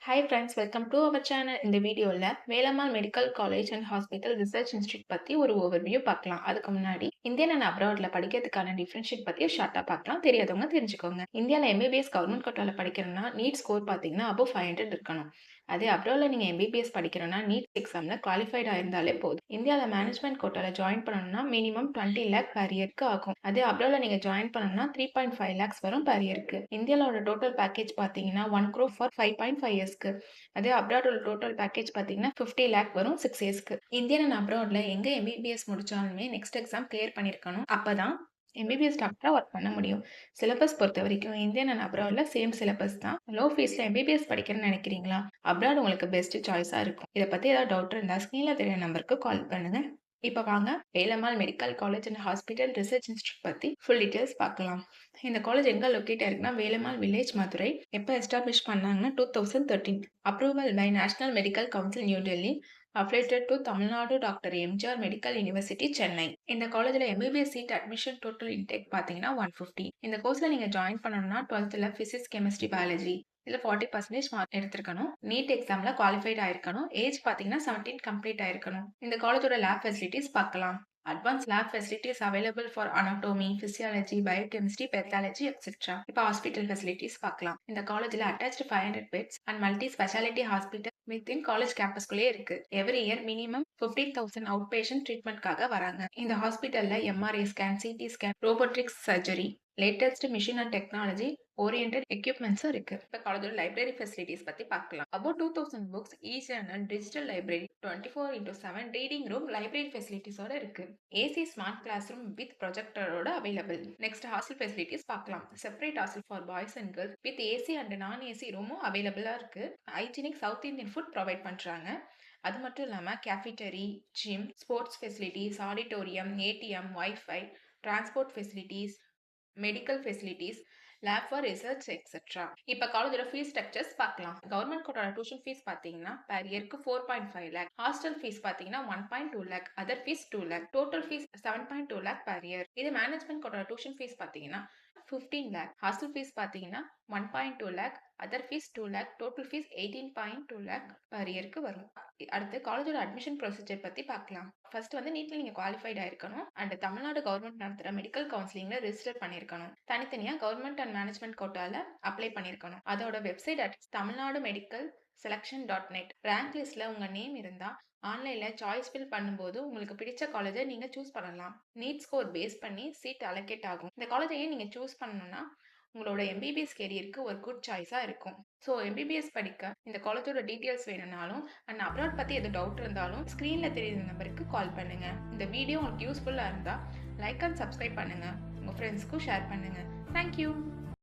Hi friends, welcome to our channel. இந்த வீடியோல Velammal medical college and hospital research institute பத்தி ஒரு ஓவர்வியூ பார்க்கலாம். அதுக்கு முன்னாடி இந்தியன் அண்ட் அப்ராட்ல படிக்கிறதுக்கான டிஃபரன்ஷியேட் பத்தி ஷார்ட்டா பார்க்கலாம். தெரியாதவங்க தெரிஞ்சுக்கோங்க. இந்தியால எம்பிபிஎஸ் கவர்மெண்ட் கோட்டால படிக்கிறோம்னா நீட் ஸ்கோர் பார்த்தீங்கன்னா above 500 இருக்கணும். அதே அப்ராட்ல நீங்க எம்பிபிஎஸ் படிக்கிறோம்னா நீட் எக்ஸாம்ல குவாலிஃபைடா இருந்தாலே போதும். இந்தியால மேனேஜ்மெண்ட் கோட்டால ஜாயின் பண்ணணும்னா மினிமம் 20 லேக் per இயர்க்கு ஆகும். அதே அப்ராட்ல நீங்க ஜாயின் பண்ணணும்னா 3.5 lakhs வரும் per இயர்க்கு. இந்தியாவோட டோட்டல் பேக்கேஜ் பார்த்தீங்கன்னா 1 crore for 5.5 yearsக்கு. அதே அப்ராடோட டோட்டல் பேக்கேஜ் பார்த்தீங்கன்னா 50 லேக் வரும் 6 இயர்ஸ்க்கு. இந்தியன் அண்ட் அப்ராட்ல எங்க எம்பிபிஎஸ் முடிச்சாலுமே நெக்ஸ்ட் எக்ஸாம் கிளியர் பண்ணிருக்கணும். அப்பதான் எம்பிபிஎஸ் டாக்டரா ஒர்க் பண்ண முடியும். சிலபஸ் பொறுத்த வரைக்கும் இந்தியன் அண்ட் அப்ராட்ல சேம் சிலபஸ் தான். லோ ஃபீஸ்ல எம்பிபிஎஸ் படிக்கிறேன்னு நினைக்கிறீங்களா? அப்ராட் உங்களுக்கு பெஸ்ட் சாய்ஸா இருக்கும். இதை பத்தி ஏதாவது டவுட் இருந்தா ஸ்கிரீன்ல தெரிய நம்பருக்கு கால் பண்ணுங்க. இப்ப வாங்க Velammal medical college and hospital research institute பத்தி ஃபுல் டீடைல்ஸ் பார்க்கலாம். இந்த காலேஜ் எங்க லொக்கேட் ஆயிருக்குன்னா வேலம்மாள் வில்லேஜ் மதுரை. எப்ப எஸ்டாப்ளிஷ் பண்ணாங்கன்னா 2013. Approval by national medical council new Delhi. Affiliated to Tamil Nadu doctor MGR medical university Chennai. இந்த காலேஜ்ல MBBS seat admission total intake பாத்தீங்கன்னா 150. இந்த கோர்ஸ்ல நீங்க ஜாயின் பண்ணணும்னா 12th பிசிக்ஸ் கெமிஸ்ட்ரி பயாலஜி இதுல 40% மார்க் எடுத்திருக்கணும். நீட் எக்ஸாம்ல குவாலிஃபைட் ஆயிருக்கணும். ஏஜ் பாத்தீங்கன்னா 17 கம்ப்ளீட் ஆயிருக்கணும். இந்த காலேஜோட லேப் ஃபெசிலிட்டிஸ் பார்க்கலாம். Advanced lab facilities available for anatomy, physiology, biochemistry, pathology, etc. இப்போ ஹாஸ்பிட்டல் ஃபெசிலிட்டிஸ் பார்க்கலாம். இந்த காலேஜ்ல attached 500 beds and multi specialty hospital within college கேம்பஸ்குள்ளே இருக்கு. Every year minimum 50,000 out patient ட்ரீட்மெண்ட்காக வராங்க. இந்த ஹாஸ்பிட்டல்ல MRI scan, CT scan, robotics surgery, latest machine and technology oriented எக்யூப்மெண்ட்ஸும் இருக்கு. இப்போ காலேஜோட லைப்ரரி ஃபெசிலிட்டிஸ் பத்தி பார்க்கலாம். about 2000 books, e-journal, digital library, 24/7 reading room, library ஃபெசிலிட்டிஸோட இருக்கு. AC smart class room with ப்ரொஜெக்டரோட அவைலபிள். நெக்ஸ்ட் ஹாஸ்டல் ஃபெசிலிட்டிஸ் பார்க்கலாம். Separate hostel for boys and girls with AC and non AC ரூமும் அவைலபிளா இருக்கு. Hygienic south Indian food provide பண்றாங்க. அது மட்டும் இல்லாம cafeteria, gym, sports facilities, auditorium, ATM, wifi, transport facilities, medical facilities, lab for research et cetera. இப்போ காலேஜோட fees structures பார்க்கலாம். கவர்மெண்ட் கோட்டால டியூஷன் ஃபீஸ் பார்த்தீங்கன்னா per இயர்க்கு 4.5 lakh. ஹாஸ்டல் ஃபீஸ் பார்த்தீங்கன்னா 1.2 lakh. Other fees 2 lakh. Total fees 7.2 lakh per year. இது management கோட்டால tuition fees பார்த்தீங்கன்னா 15 lakh. Hostel fees பார்த்தீங்கன்னா 1.2 lakh. Other fees 2 lakh. Total fees 18.2 lakh per இயர்க்கு வரும். அடுத்து காலேஜோட அட்மிஷன் ப்ரொசீஜர் பத்தி பார்க்கலாம். ஃபர்ஸ்ட் வந்து நீட்ல நீங்க குவாலிஃபைட் ஆயிருக்கணும் அண்ட் தமிழ்நாடு கவர்மெண்ட் நடத்துற மெடிக்கல் கவுன்சிலிங்ல ரெஜிஸ்டர் பண்ணிருக்கணும். தனித்தனியா கவர்மெண்ட் அண்ட் மேனேஜ்மெண்ட் கோட்டால அப்ளை பண்ணிருக்கணும். அதோட website Tamil Nadu medical selection.net. Rank லிஸ்ட்ல உங்க நேம் இருந்தா ஆன்லைன்ல சாய்ஸ் ஃபில் பண்ணும்போது உங்களுக்கு பிடிச்ச காலேஜை நீங்க சூஸ் பண்ணலாம். நீட் ஸ்கோர் பேஸ் பண்ணி சீட் அலோகேட் ஆகும். இந்த காலேஜையே நீங்க சூஸ் பண்ணணும்னா உங்களோட எம்பிபிஎஸ் கெரியருக்கு ஒரு குட் சாய்ஸா இருக்கும். ஸோ எம்பிபிஎஸ் படிக்க இந்த காலேஜோட டீட்டெயில்ஸ் வேணும்னாலும் அண்ட் அப்ராட் பத்தி எது டவுட் இருந்தாலும் ஸ்கிரீன்ல தெரியுற நம்பருக்கு கால் பண்ணுங்க. இந்த வீடியோ உங்களுக்கு யூஸ்ஃபுல்லா இருந்தா லைக் அண்ட் சப்ஸ்கிரைப் பண்ணுங்க. உங்க ஃப்ரெண்ட்ஸ்க்கும் ஷேர் பண்ணுங்க. தேங்க்யூ.